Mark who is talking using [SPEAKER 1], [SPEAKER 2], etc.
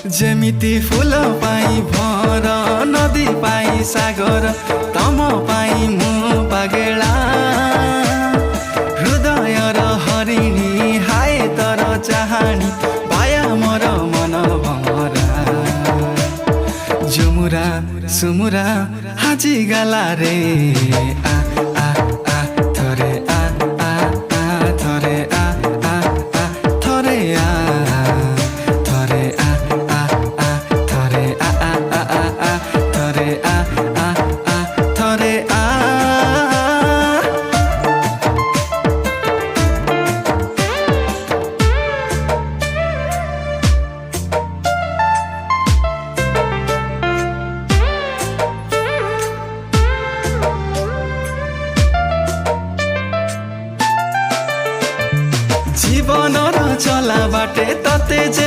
[SPEAKER 1] जेमिति फूल पाई भर नदी पाई सागर तम पाई मु पागेला हृदय र हरिणी हाय तर चाहनी पाया मोर मन भमरा जुमुरा सुमुरा हाजी गाला रे आ आ आ थरे आ आ आ थरे आ आ आ थरे आ थरे आ आ आ थरे आ आ आ आ थरे आ आ आ थरे आ जीवन र चला बाटे तते जे